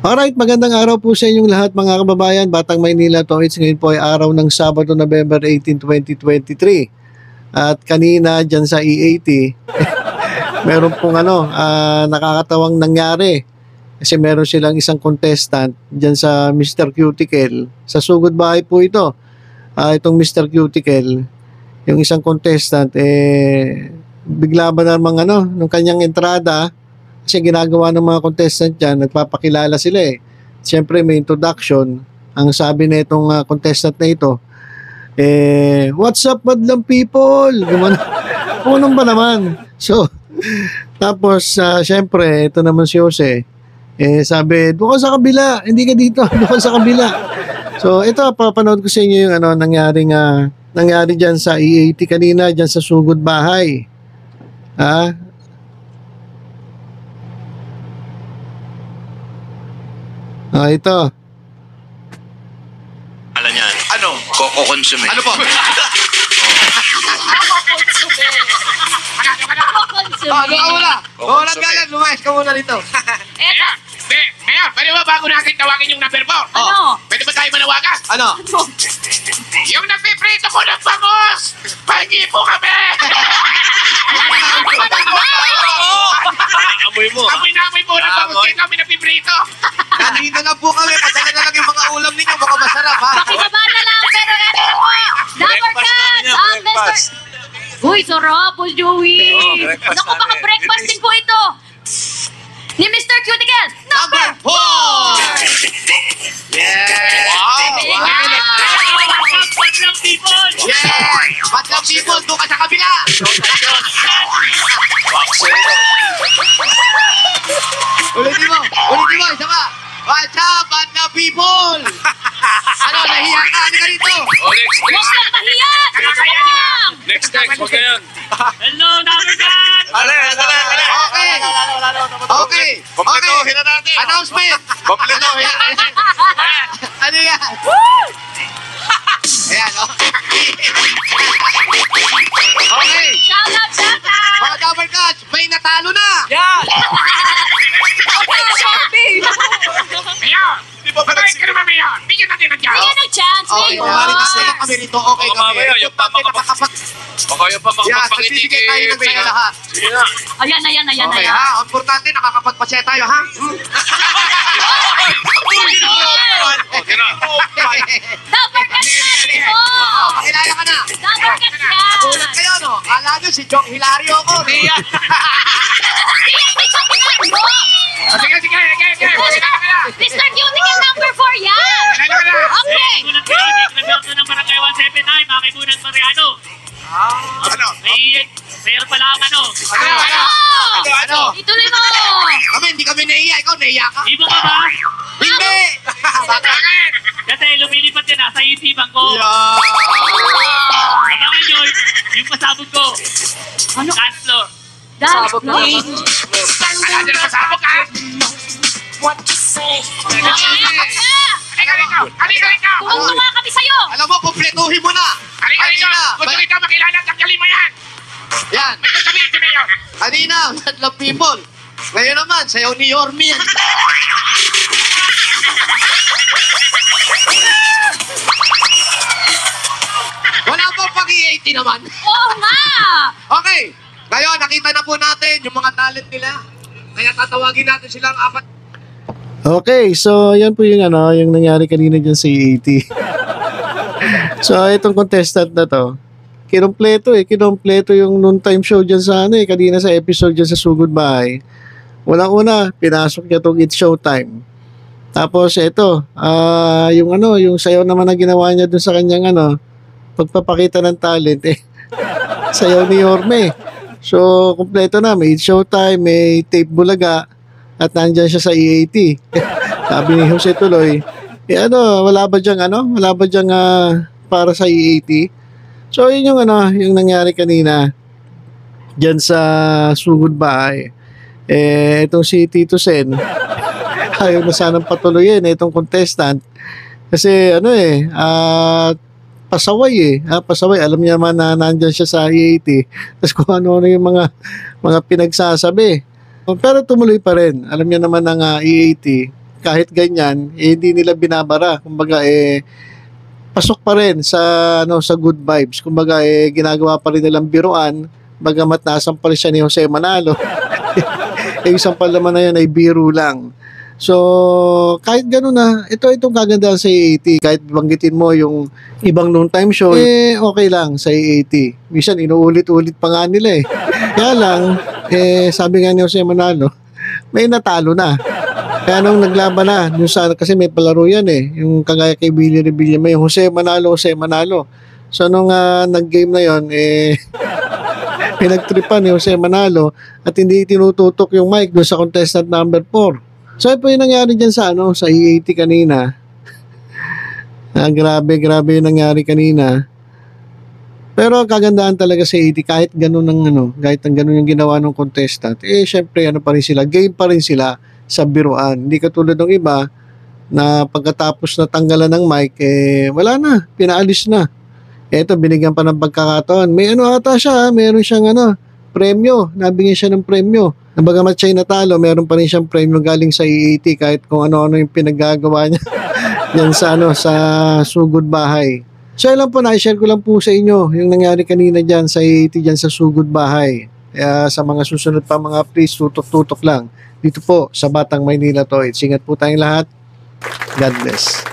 Alright, magandang araw po sa inyong lahat mga kababayan. Batang Maynila Toits, ngayon po ay araw ng Sabado, November 18, 2023. At kanina dyan sa E80, meron pong nakakatawang nangyari. Kasi meron silang isang contestant dyan sa Mr. Cuticle. Sa sugod bahay po ito. Itong Mr. Cuticle, yung isang contestant, bigla ba namang nung kanyang entrada, kasi ginagawa ng mga contestant dyan, nagpapakilala sila eh. Siyempre may introduction. Ang sabi na itong contestant na ito, what's up madlang people? Unang ba naman? So, tapos siyempre, ito naman si Jose. Sabi, doon ka sa kabila, hindi ka dito, doon ka sa kabila. So, ito, papanood ko sa inyo yung nangyari dyan sa E80 kanina, dyan sa sugod bahay. Ito. Alam niyan. Ano? Coco consume. Ano po? Doon ka muna. Wala ka lang, lumayas ka muna dito. Mayor, pwede ba bago natin tawagin yung number 4? Ano? Pwede ba tayo manawagan? Ano? Yung nagpiprito ko ng bangus! Pahingi po kami! Amoy mo, Amoy na amoy po ng bangus kayo kami nagpiprito! Nandito na po kami. Pasala na lang yung mga ulam ninyo. Baka masarap, ha? Pakibaba na lang, pero ano po? Number cut! breakfast. Uy, sarap po, Joey! breakfast Naku, baka namin. breakfast din po ito! Ni Mr. Cuticle, number 4! Yeah! Wow! Batlang people! Yeah! Batlang people, doon ka sa kabila! Ulitin mo, isa pa! What's up, batlang people? Ano, nahiya ka? Ano ka dito? Huwag lang mahiya! Dito ka lang! Next, huwag ka yan. Hello, number cut! Okay. Kompletuhin na natin. Announcement! Kompletuhin. Ano yan? Ayan, okay. Shout out! Mga Double Cuts, may natalo na! Mayor! Patayin ka naman, Mayor! Bigyan natin ng chance! Bigyan ng chance, Okay, Mayor! maritas na lang kami rito. Okay Oo, kami. mamaya, yung pa Baka yung pa Yeah, makapagpangiti nagbibigay tayo ng saya lahat. Sige na. Ayan. Okay, ha? Ang importante, nakakapagpasaya tayo, ha? Okay na. Number cut na! Ito! Pakilala ka na. Number cut na! Nagulat kayo, no? Kala nyo si Jong Hilario ako. Sige! Pakilala ka na! Mr. Cuticle, number 4 yan! Pakilala ka na! Okay! Bunat kayo, nag-rebuild ng Barangay 179, mga kaibunan Mariano. Ano? Mayor pala ang ano. Ano? Ituloy mo! Kami, hindi kami naiya. Ikaw, naiya ka? Di mo ka ba? Hindi! Bakit? Kasi lumilipat yan, nasa isipan ko. Abangan nyo, yung pasabog ko. Ano? Dance floor. Dance floor? Ala dyan ang pasabog ka! Halika rito! Tuwang-tuwa kami sa'yo! Alam mo, kumpletuhin mo na. Halika rito! Gusto kita makilala, tanggalin mo yan! Yan. May sasabihin si Mayor! Kanina, madlang people. Ngayon naman, sayaw ni Yormi yan. Wala pang pag-i-80 naman. Oo nga! Okay. Ngayon, nakita na po natin yung mga talent nila. Kaya tatawagin natin silang apat. Okay, so yan po yung yung nangyari kanina dyan sa E80. So itong contestant na to, kinompleto yung noon time show dyan sa kanina sa episode dyan sa Sugod Bahay. Unang-una, pinasok niya tong It's Showtime. Tapos ito, yung sayaw naman na ginawa niya dun sa kanyang pagpapakita ng talent sayaw ni Yorme. So kompleto na, may It's Showtime, may Tape Bulaga, at nandyan siya sa E80. Sabi ni Jose tuloy, wala ba diyang para sa E80? So yun yung nangyari kanina dyan sa Sugod Bahay. Itong si Tito Sen, ayaw na sanang patuloyin itong contestant. Kasi pasaway pasaway. Alam niya naman na nandyan siya sa E80. Tapos kung ano yung mga pinagsasabi. Pero tumuloy pa rin. Alam niya naman ng E80. kahit ganyan, hindi nila binabara. Kumbaga, pasok pa rin sa, sa good vibes. Kumbaga, ginagawa pa rin nilang biruan, bagamat nasampal siya ni Jose Manalo. Yung sampal naman na yun ay biro lang. So, kahit gano'n na, itong kagandahan sa AAT. Kahit banggitin mo yung ibang noon time show, okay lang sa AAT. Minsan, inuulit-ulit pa nga nila Kaya lang, sabi nga ni Jose Manalo, may natalo na. Kaya nung naglaban na, kasi may palaro yan yung kagaya kay Billy Revilla, may Jose Manalo. So, nung nag-game na yon pinagtripan ni Jose Manalo at hindi tinututok yung mic doon sa contestant number 4. So, ito yung nangyari dyan sa AAT kanina. Grabe yung nangyari kanina. Pero kagandahan talaga sa AAT, kahit ganun kahit ganun yung ginawa ng contestant, syempre pa rin sila, game pa rin sila sa biruan. Hindi katulad ng iba na pagkatapos na tanggalan ng mic, wala na, pinaalis na. Eto, binigyan pa ng pagkakataon. May ata siya, meron siyang premyo, nabigyan siya ng premyo. Bagamat siya natalo, meron pa rin siyang premyo galing sa AAT kahit kung ano-ano yung pinaggagawa niya yan sa sugod bahay. So, lang po, na-share ko lang po sa inyo yung nangyari kanina dyan sa AAT dyan sa sugod bahay. Kaya sa mga susunod pa mga please, tutok-tutok lang. Dito po sa Batang Maynila to. Ingat po tayong lahat. God bless.